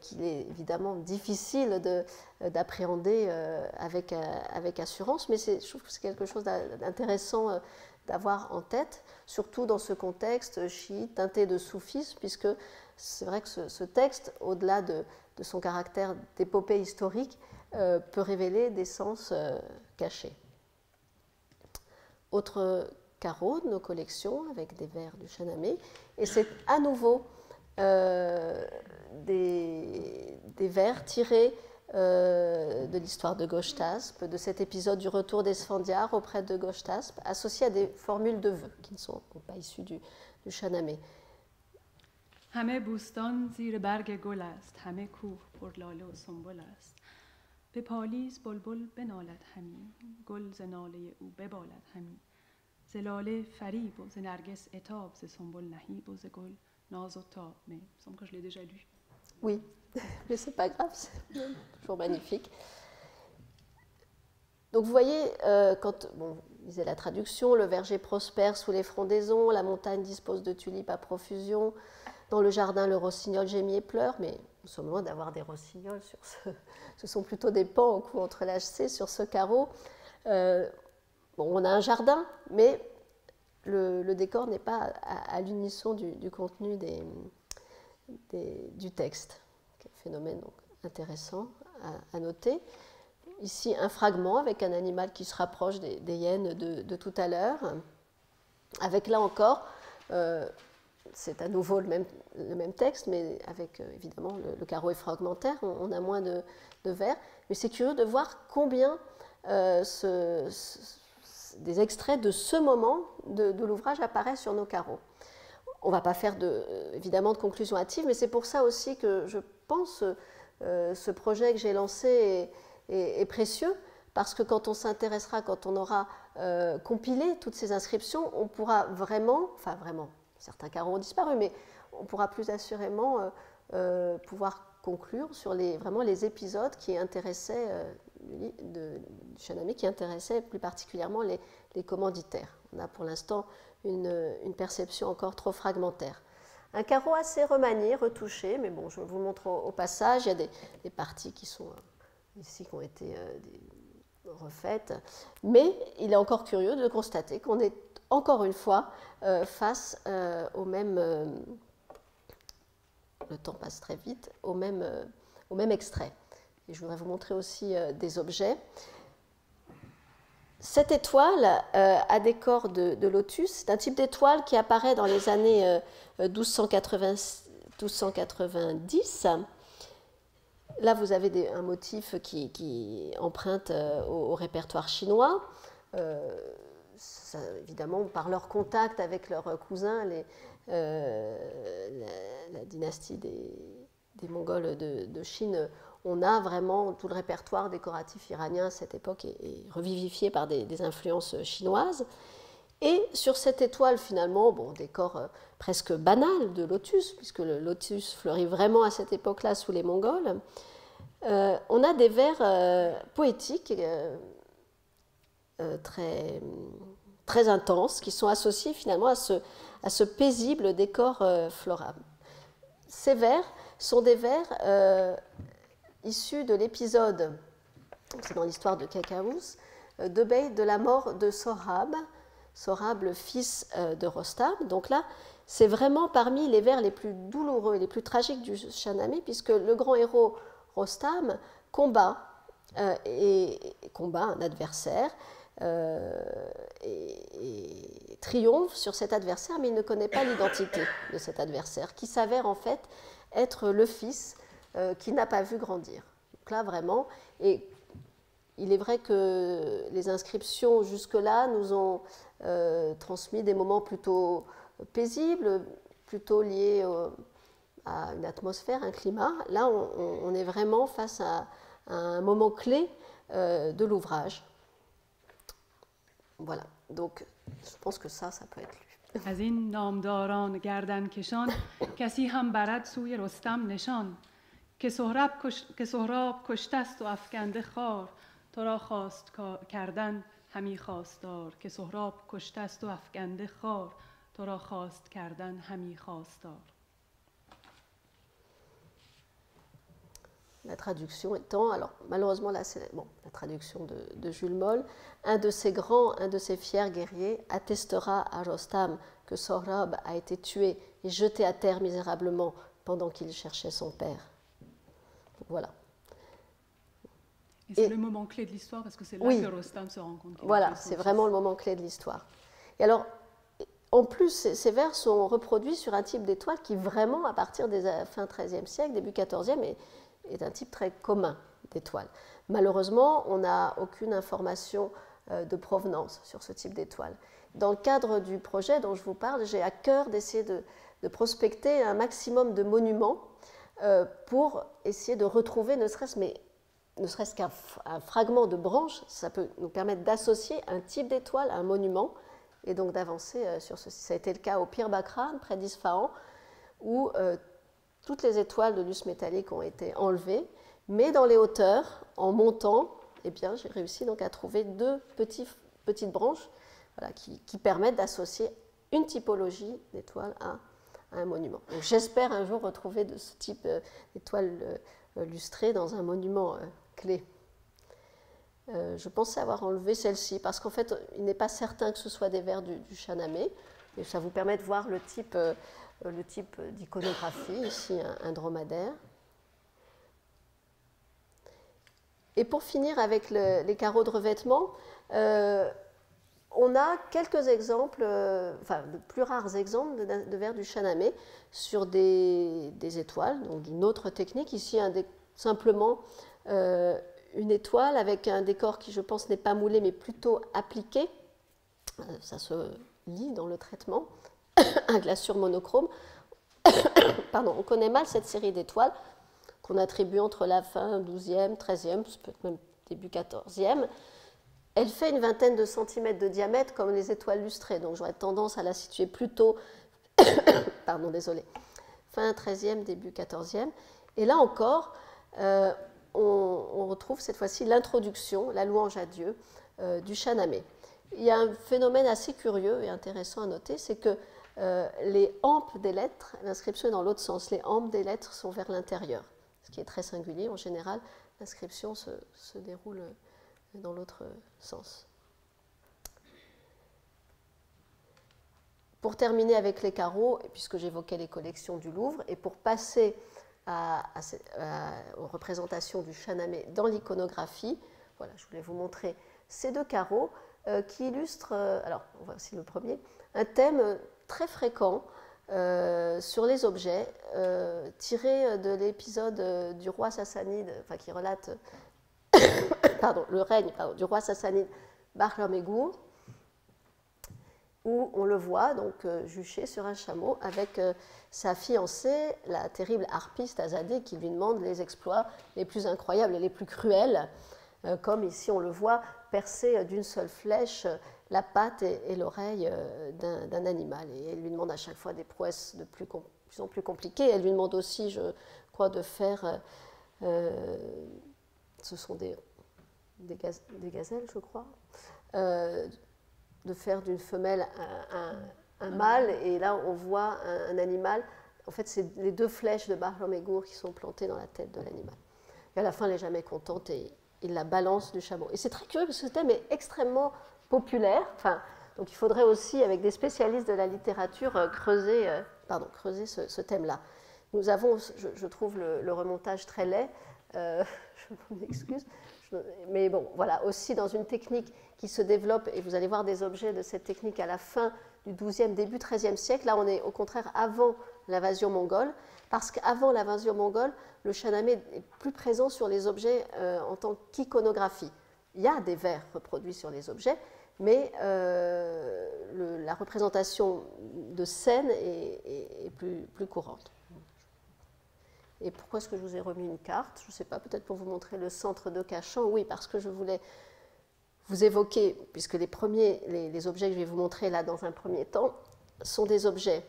qu'il est évidemment difficile d'appréhender avec assurance, mais je trouve que c'est quelque chose d'intéressant d'avoir en tête, surtout dans ce contexte chiite teinté de soufisme, puisque c'est vrai que ce texte, au-delà de son caractère d'épopée historique, peut révéler des sens cachés. Autre carreau de nos collections avec des vers du Shahnameh, et c'est à nouveau des vers tirés de l'histoire de Goshtasp, de cet épisode du retour d'Esfandiar auprès de Goshtasp, associé à des formules de vœux qui ne sont pas issues du Shahnameh. همه بوستان زیر برگ گل است، همه کوه پر لاله و سنبل است. به پالیز بلبل بنالد همی، گل ز ناله او ببالد همی. ز لاله فریب و ز نرگس عتاب، ز سنبل نهیب و ز گل ناز و تاب. Mais il me semble que je l'ai déjà lu. Oui, mais c'est pas grave, c'est toujours magnifique. Donc vous voyez, je disais la traduction, le verger prospère sous les frondaisons, la montagne dispose de tulipes à profusion, dans le jardin le rossignol gémit et pleure, mais nous sommes loin d'avoir des rossignols sur ce sont plutôt des pans au cou entrelacés sur ce carreau. On a un jardin, mais le décor n'est pas à l'unisson du contenu du texte. Un phénomène donc intéressant à noter. Ici, un fragment avec un animal qui se rapproche des hyènes de tout à l'heure. Avec là encore, c'est à nouveau le même texte, mais avec évidemment le carreau est fragmentaire, on a moins de vers. Mais c'est curieux de voir combien des extraits de ce moment de l'ouvrage apparaissent sur nos carreaux. On ne va pas faire évidemment de conclusion hâtive, mais c'est pour ça aussi que je pense ce projet que j'ai lancé est précieux, parce que quand on s'intéressera, quand on aura compilé toutes ces inscriptions, on pourra vraiment, certains carreaux ont disparu, mais on pourra plus assurément pouvoir conclure sur vraiment les épisodes qui intéressaient du Shahnameh, qui intéressaient plus particulièrement les commanditaires. On a pour l'instant une perception encore trop fragmentaire. Un carreau assez remanié, retouché, mais bon, je vous montre au passage, il y a des parties qui sont ici qui ont été refaites, mais il est encore curieux de constater qu'on est encore une fois face au même, le temps passe très vite, au même extrait. Et je voudrais vous montrer aussi des objets. Cette étoile à décor de lotus, c'est un type d'étoile qui apparaît dans les années 1290. Là, vous avez un motif qui emprunte au répertoire chinois. Évidemment, par leur contact avec leurs cousins, la dynastie des Mongols de Chine, on a vraiment tout le répertoire décoratif iranien à cette époque est revivifié par des influences chinoises. Et sur cette étoile, finalement, décor presque banal de lotus, puisque le lotus fleurit vraiment à cette époque-là sous les Mongols, on a des vers poétiques très, très intenses qui sont associés finalement à ce paisible décor floral. Ces vers sont des vers issus de l'épisode, c'est dans l'histoire de Kakaous, de la mort de Sohrab, le fils de Rostam. Donc là, c'est vraiment parmi les vers les plus douloureux et les plus tragiques du Shahnameh, puisque le grand héros Rostam combat un adversaire et triomphe sur cet adversaire, mais il ne connaît pas l'identité de cet adversaire, qui s'avère en fait être le fils qu'il n'a pas vu grandir. Donc là, vraiment, et il est vrai que les inscriptions jusque-là nous ont transmis des moments plutôt paisibles, plutôt liés à une atmosphère, un climat. Là, on est vraiment face à un moment clé de l'ouvrage. Voilà, donc je pense que ça peut être lu. از این نامداران گردن کشان کسی هم برد سوی رستم نشان که سهراب کشته است و افکنده خار تو را خواست کردن همی خواستار که سهراب کشته است و افکنده خار تو را خواست کردن همی خواستار. La traduction étant, alors malheureusement là c'est la traduction de Jules Moll, un de ces grands, un de ces fiers guerriers attestera à Rostam que Sohrab a été tué et jeté à terre misérablement pendant qu'il cherchait son père. Voilà. Et c'est le moment clé de l'histoire parce que c'est là que Rostam se rend compte. Voilà, c'est vraiment le moment clé de l'histoire. Et alors, en plus, ces vers sont reproduits sur un type d'étoile qui vraiment, à partir des fin XIIIe siècle, début XIVe, est un type très commun d'étoile. Malheureusement, on n'a aucune information de provenance sur ce type d'étoile. Dans le cadre du projet dont je vous parle, j'ai à cœur d'essayer de prospecter un maximum de monuments pour essayer de retrouver ne serait-ce qu'un fragment de branche. Ça peut nous permettre d'associer un type d'étoile à un monument et donc d'avancer sur ceci. Ça a été le cas au Pir Bakran, près d'Isfahan, où toutes les étoiles de luce métallique ont été enlevées, mais dans les hauteurs, en montant, eh bien, j'ai réussi donc à trouver deux petites branches qui permettent d'associer une typologie d'étoile à un monument. Donc, j'espère un jour retrouver de ce type d'étoile lustrée dans un monument clé. Je pensais avoir enlevé celle-ci parce qu'en fait, il n'est pas certain que ce soit des vers du Shahnameh, et ça vous permet de voir le type d'iconographie, ici un dromadaire. Et pour finir avec les carreaux de revêtement, on a quelques exemples, de plus rares exemples de vers du Shahnameh sur des étoiles, donc d'une autre technique. Ici, simplement une étoile avec un décor qui, je pense, n'est pas moulé, mais plutôt appliqué. Ça se lit dans le traitement. Un glasure monochrome. Pardon, on connaît mal cette série d'étoiles qu'on attribue entre la fin 12e, 13e, peut-être même début 14e. Elle fait une vingtaine de centimètres de diamètre comme les étoiles lustrées, donc j'aurais tendance à la situer plutôt fin 13e, début 14e. Et là encore, on retrouve cette fois-ci l'introduction, la louange à Dieu du Shahnameh. Il y a un phénomène assez curieux et intéressant à noter, c'est que les hampes des lettres, l'inscription est dans l'autre sens, les hampes des lettres sont vers l'intérieur, ce qui est très singulier. En général, l'inscription se déroule dans l'autre sens. Pour terminer avec les carreaux, puisque j'évoquais les collections du Louvre, et pour passer aux représentations du Shahnameh dans l'iconographie, voilà, je voulais vous montrer ces deux carreaux qui illustrent, alors voici le premier, un thème très fréquent sur les objets, tiré de l'épisode du roi sassanide, qui relate le règne du roi sassanide Bahram-e-Gour, où on le voit donc juché sur un chameau avec sa fiancée, la terrible harpiste Azadeh, qui lui demande les exploits les plus incroyables et les plus cruels, comme ici on le voit percer d'une seule flèche la patte et l'oreille d'un animal. Et elle lui demande à chaque fois des prouesses de plus en plus compliquées. Elle lui demande aussi, je crois, de faire... ce sont des gazelles, je crois. De faire d'une femelle un mâle, et là on voit un animal. En fait, c'est les deux flèches de Bahram et Gour qui sont plantées dans la tête de l'animal. Et à la fin, elle n'est jamais contente et il la balance du chameau. Et c'est très curieux parce que ce thème est extrêmement populaire. Enfin, donc il faudrait aussi, avec des spécialistes de la littérature, creuser ce thème-là. Nous avons, je trouve le remontage très laid, je m'en excuse, mais bon, voilà, aussi dans une technique qui se développe, et vous allez voir des objets de cette technique à la fin du XIIe, début XIIIe siècle. Là, on est au contraire avant l'invasion mongole, parce qu'avant l'invasion mongole, le shahnameh est plus présent sur les objets en tant qu'iconographie. Il y a des vers reproduits sur les objets, mais la représentation de scène est plus courante. Et pourquoi est-ce que je vous ai remis une carte? Je ne sais pas, peut-être pour vous montrer le centre de Cachan. Oui, parce que je voulais vous évoquer, puisque les objets que je vais vous montrer là dans un premier temps sont des objets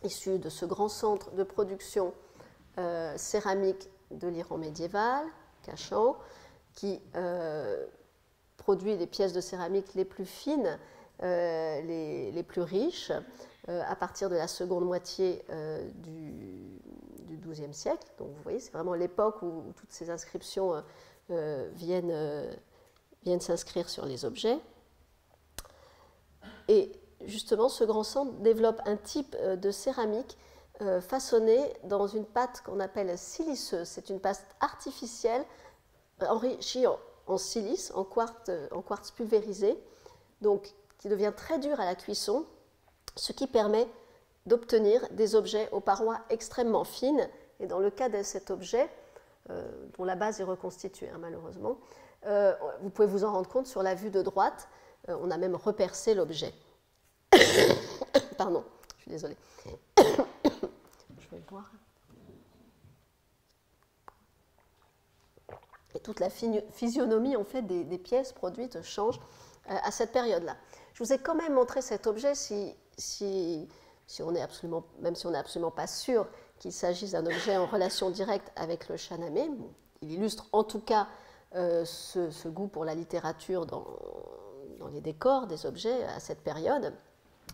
issus de ce grand centre de production céramique de l'Iran médiéval, Cachan, qui produit les pièces de céramique les plus fines, les plus riches, à partir de la seconde moitié du XIIe siècle. Donc vous voyez, c'est vraiment l'époque où toutes ces inscriptions viennent s'inscrire sur les objets. Et justement, ce grand centre développe un type de céramique façonnée dans une pâte qu'on appelle siliceuse. C'est une pâte artificielle enrichie en silice, en quartz pulvérisé, donc qui devient très dure à la cuisson, ce qui permet d'obtenir des objets aux parois extrêmement fines. Et dans le cas de cet objet, dont la base est reconstituée, malheureusement, vous pouvez vous en rendre compte sur la vue de droite. On a même repercé l'objet. Pardon, je suis désolée. Je vais le voir. Et toute la physionomie en fait, des pièces produites change à cette période-là. Je vous ai quand même montré cet objet si on est absolument, même si on n'est absolument pas sûr qu'il s'agisse d'un objet en relation directe avec le shahnameh. Il illustre en tout cas ce goût pour la littérature dans les décors des objets à cette période.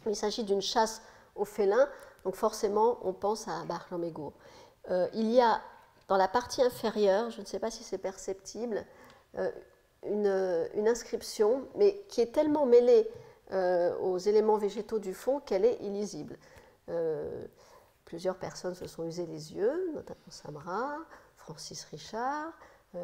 Il s'agit d'une chasse aux félins, donc forcément on pense à Bahram et Gour. Il y a dans la partie inférieure, je ne sais pas si c'est perceptible, une inscription, mais qui est tellement mêlée aux éléments végétaux du fond qu'elle est illisible. Plusieurs personnes se sont usées les yeux, notamment Samra, Francis Richard,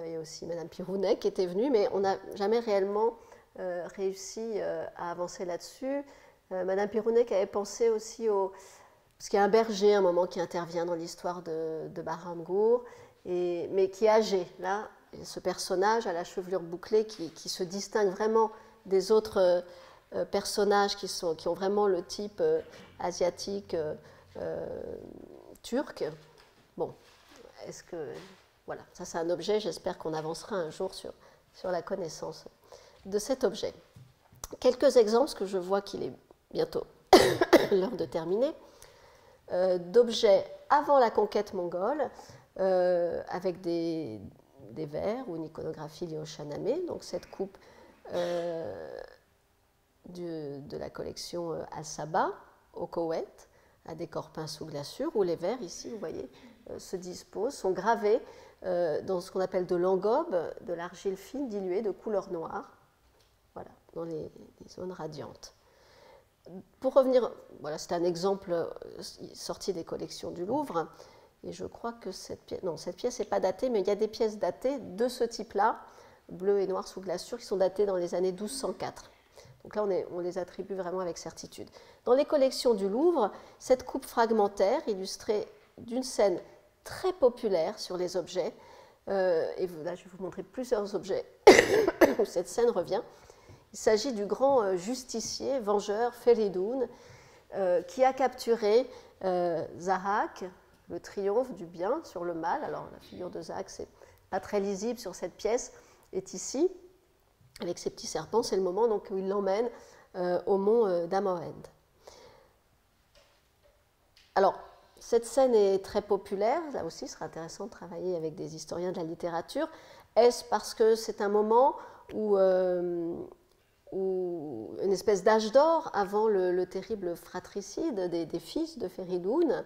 et aussi Madame Pirounet qui était venue, mais on n'a jamais réellement réussi à avancer là-dessus. Madame Pirounet qui avait pensé aussi parce qu'il y a un berger à un moment qui intervient dans l'histoire de Bahram Gour, mais qui est âgé. Là, ce personnage à la chevelure bouclée qui se distingue vraiment des autres personnages qui ont vraiment le type asiatique turc. Bon, est-ce que... Voilà, ça c'est un objet, j'espère qu'on avancera un jour sur la connaissance de cet objet. Quelques exemples, parce que je vois qu'il est bientôt l'heure de terminer, d'objets avant la conquête mongole, avec des vers ou une iconographie liée au shahnameh. Donc cette coupe de la collection Al-Saba au Koweït, à décor peint sous glaçure, où les vers, ici, vous voyez, se disposent, sont gravés dans ce qu'on appelle de l'engobe, de l'argile fine diluée de couleur noire, voilà, dans les zones radiantes. Pour revenir, voilà, c'est un exemple sorti des collections du Louvre, et je crois que cette pièce n'est pas datée, mais il y a des pièces datées de ce type-là, bleu et noir sous glaçure, qui sont datées dans les années 1204. Donc là, on les attribue vraiment avec certitude. Dans les collections du Louvre, cette coupe fragmentaire, illustrée d'une scène très populaire sur les objets, et là, je vais vous montrer plusieurs objets où cette scène revient. Il s'agit du grand justicier, vengeur Feridoun, qui a capturé Zahak, le triomphe du bien sur le mal. Alors, la figure de Zahak, c'est pas très lisible sur cette pièce, est ici, avec ses petits serpents. C'est le moment donc, où il l'emmène au mont d'Amohed. Alors, cette scène est très populaire. Là aussi, ce sera intéressant de travailler avec des historiens de la littérature. Est-ce parce que c'est un moment où ou une espèce d'âge d'or avant le terrible fratricide des fils de Féridoun,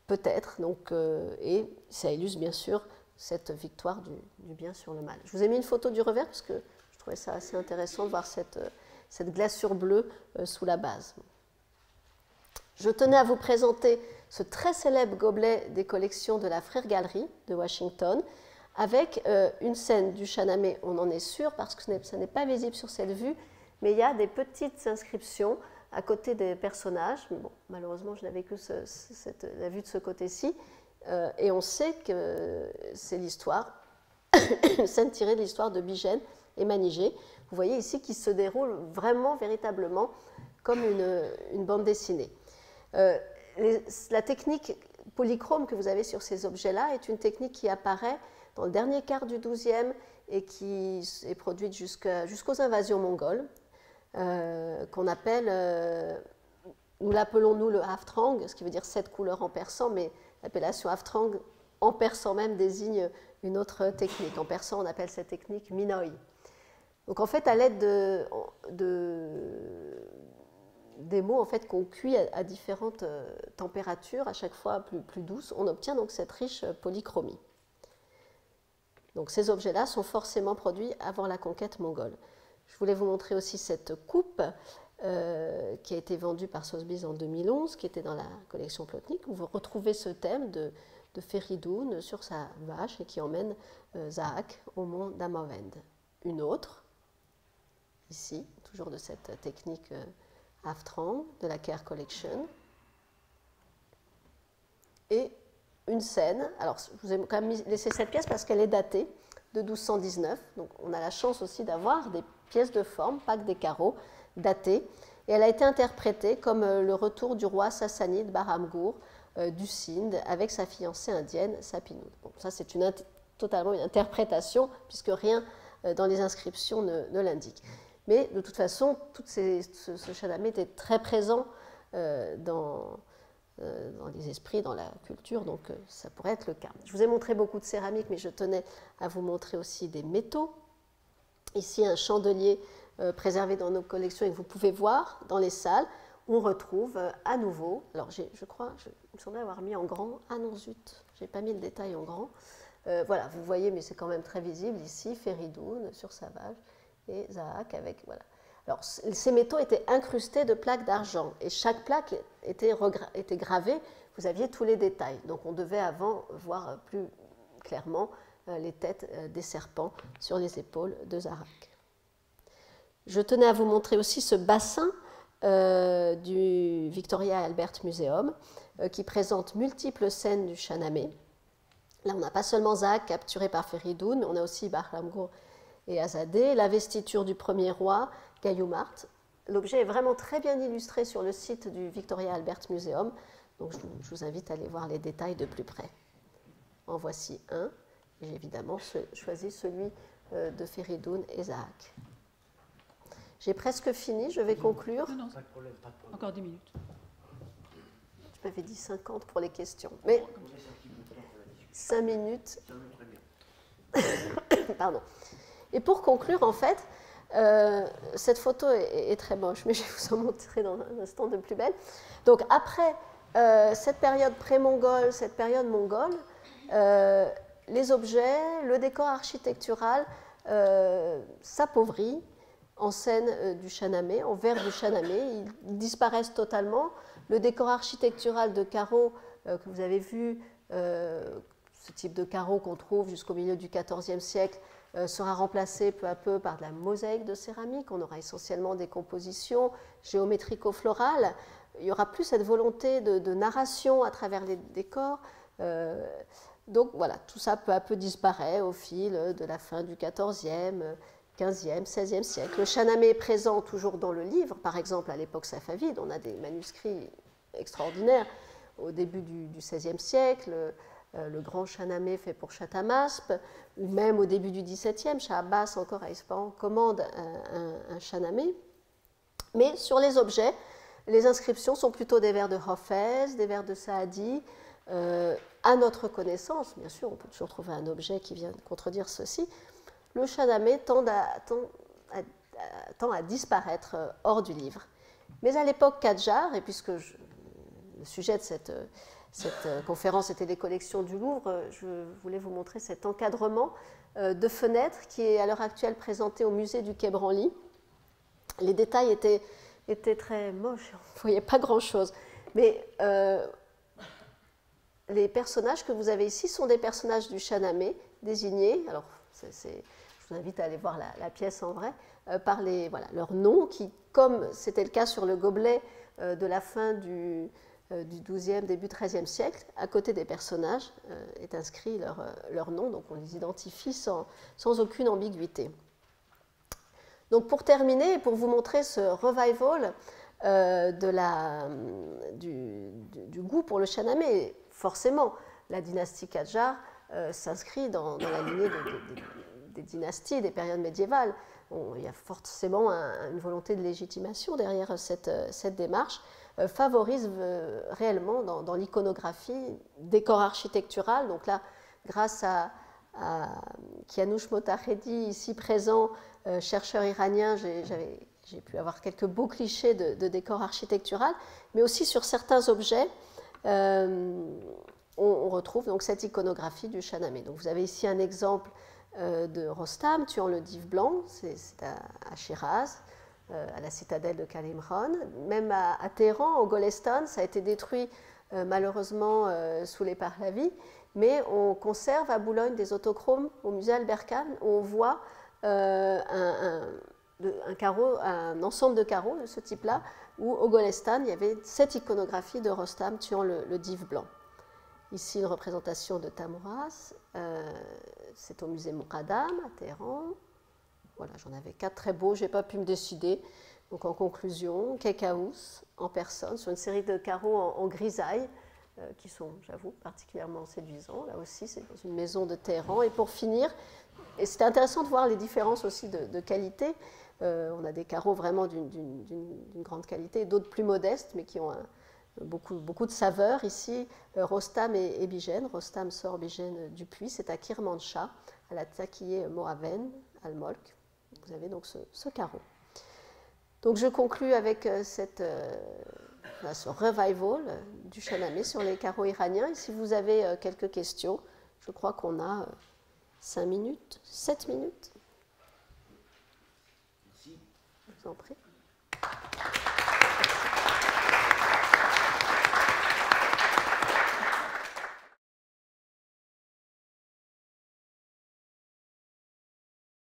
peut-être. Et ça illustre bien sûr cette victoire du bien sur le mal. Je vous ai mis une photo du revers parce que je trouvais ça assez intéressant de voir cette glaçure bleue sous la base. Je tenais à vous présenter ce très célèbre gobelet des collections de la Frère Galerie de Washington, avec une scène du Shahnameh, on en est sûr, parce que ça n'est pas visible sur cette vue, mais il y a des petites inscriptions à côté des personnages. Bon, malheureusement, je n'avais que la vue de ce côté-ci, et on sait que c'est l'histoire, une scène tirée de l'histoire de Bigène et Manigé. Vous voyez ici qu'il se déroule vraiment, véritablement, comme une bande dessinée. La technique polychrome que vous avez sur ces objets-là est une technique qui apparaît dans le dernier quart du XIIe et qui est produite jusqu'aux invasions mongoles, qu'on appelle, nous l'appelons nous le haftrang, ce qui veut dire 7 couleurs en persan, mais l'appellation haftrang en persan même désigne une autre technique. En persan, on appelle cette technique minoï. Donc en fait, à l'aide des mots en fait, qu'on cuit à différentes températures, à chaque fois plus douces, on obtient donc cette riche polychromie. Donc ces objets-là sont forcément produits avant la conquête mongole. Je voulais vous montrer aussi cette coupe qui a été vendue par Sotheby's en 2011, qui était dans la collection Plotnik, où vous retrouvez ce thème de Féridoun sur sa vache et qui emmène Zahak au mont Damavend. Une autre, ici, toujours de cette technique haftrang, de la Care Collection. Et une scène, alors je vous ai quand même laissé cette pièce parce qu'elle est datée de 1219, donc on a la chance aussi d'avoir des pièces de forme, pas que des carreaux, datées, et elle a été interprétée comme le retour du roi sassanide Bahramgour du Sindh avec sa fiancée indienne Sapinoud. Bon, ça c'est totalement une interprétation puisque rien dans les inscriptions ne l'indique. Mais de toute façon, ce Shahnameh était très présent dans les esprits, dans la culture, donc ça pourrait être le cas. Je vous ai montré beaucoup de céramique, mais je tenais à vous montrer aussi des métaux. Ici, un chandelier préservé dans nos collections et que vous pouvez voir dans les salles, où on retrouve à nouveau, alors je crois, je me semblais avoir mis en grand, ah non zut, je n'ai pas mis le détail en grand. Voilà, vous voyez, mais c'est quand même très visible ici, Féridoun sur sa vache et Zahak avec, voilà. Alors, ces métaux étaient incrustés de plaques d'argent et chaque plaque était gravée. Vous aviez tous les détails. Donc, on devait avant voir plus clairement les têtes des serpents sur les épaules de Zahak. Je tenais à vous montrer aussi ce bassin du Victoria and Albert Museum qui présente multiples scènes du Shahnameh. Là, on n'a pas seulement Zahak capturé par Féridoun, mais on a aussi Bahramgour et Azadeh, la vestiture du premier roi, Gayumart. L'objet est vraiment très bien illustré sur le site du Victoria Albert Museum, donc je vous invite à aller voir les détails de plus près. En voici un, et j'ai évidemment choisi celui de Féridoun et Zahak. J'ai presque fini, je vais conclure. Non, pas de problème, pas de problème. Encore 10 minutes. Je m'avais dit 50 pour les questions, mais 5 minutes. Pardon. Et pour conclure, en fait, cette photo est très moche, mais je vais vous en montrer dans un instant de plus belle. Donc après cette période pré-mongole, cette période mongole, les objets, le décor architectural s'appauvrit en scène du Shahnameh, en vers du Shahnameh. Ils disparaissent totalement. Le décor architectural de carreaux que vous avez vu, ce type de carreaux qu'on trouve jusqu'au milieu du XIVe siècle, sera remplacé peu à peu par de la mosaïque de céramique. On aura essentiellement des compositions géométrico-florales. Il n'y aura plus cette volonté de narration à travers les décors. Donc voilà, tout ça peu à peu disparaît au fil de la fin du XIVe, XVe, XVIe siècle. Le Shahnameh est présent toujours dans le livre, par exemple à l'époque safavide, on a des manuscrits extraordinaires au début du XVIe siècle, le grand Shahnameh fait pour Shah Tahmasp, ou même au début du XVIIe, Shah Abbas encore à Ispahan commande un Shahnameh. Mais sur les objets, les inscriptions sont plutôt des vers de Hafez, des vers de Saadi. À notre connaissance, bien sûr, on peut toujours trouver un objet qui vient contredire ceci. Le Shahnameh tend à tend à disparaître hors du livre. Mais à l'époque Kadjar, et puisque le sujet de cette conférence était les collections du Louvre, je voulais vous montrer cet encadrement de fenêtres qui est à l'heure actuelle présenté au musée du Quai Branly. Les détails étaient très moches, on ne voyait pas grand-chose. Mais les personnages que vous avez ici sont des personnages du Shahnameh, désignés, alors je vous invite à aller voir la pièce en vrai, par leurs noms, qui, comme c'était le cas sur le gobelet de la fin du XIIe, début XIIIe siècle, à côté des personnages est inscrit leur nom, donc on les identifie sans aucune ambiguïté. Donc pour terminer, pour vous montrer ce revival du goût pour le Shahnameh, forcément, la dynastie Kadjar s'inscrit dans la lignée des dynasties, des périodes médiévales. Il y a forcément une volonté de légitimation derrière cette démarche, favorise réellement dans l'iconographie, décor architectural. Donc là, grâce à Kianouch Motahedi, ici présent, chercheur iranien, j'ai pu avoir quelques beaux clichés de décor architectural, mais aussi sur certains objets, on retrouve donc cette iconographie du Shahnameh. Donc vous avez ici un exemple de Rostam tuant le div blanc, c'est à Shiraz, à la citadelle de Kalimran. Même à Téhéran, au Golestan, ça a été détruit malheureusement sous les Pahlavis, mais on conserve à Boulogne des autochromes au musée Albert Kahn où on voit un ensemble de carreaux de ce type-là, où au Golestan, il y avait cette iconographie de Rostam tuant le div blanc. Ici, une représentation de Tamuras, c'est au musée Moukhaddam à Téhéran. Voilà, j'en avais 4 très beaux, je n'ai pas pu me décider. Donc en conclusion, Kekaous en personne, sur une série de carreaux en grisaille, qui sont, j'avoue, particulièrement séduisants. Là aussi, c'est dans une maison de Téhéran. Et pour finir, et c'était intéressant de voir les différences aussi de qualité. On a des carreaux vraiment d'une grande qualité, d'autres plus modestes, mais qui ont beaucoup de saveur. Ici, Rostam et Bijen. Rostam sort Bijen du puits, c'est à Kirmanshah, à la Takiye Mohaven, Al-Molk. Vous avez donc ce carreau. Donc je conclus avec ce revival du Shahnameh sur les carreaux iraniens. Et si vous avez quelques questions, je crois qu'on a 5 minutes, 7 minutes. Merci. Je vous en prie.